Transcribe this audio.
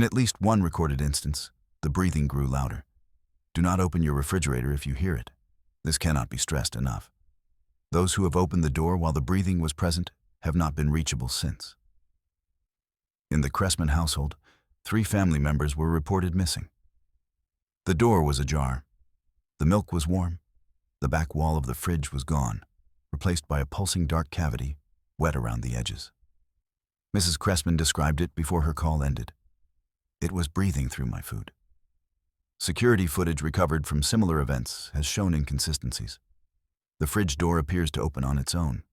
In at least one recorded instance, the breathing grew louder. Do not open your refrigerator if you hear it. This cannot be stressed enough. Those who have opened the door while the breathing was present have not been reachable since. In the Cressman household, 3 family members were reported missing. The door was ajar. The milk was warm. The back wall of the fridge was gone, replaced by a pulsing dark cavity, wet around the edges. Mrs. Cressman described it before her call ended. It was breathing through my food. Security footage recovered from similar events has shown inconsistencies. The fridge door appears to open on its own,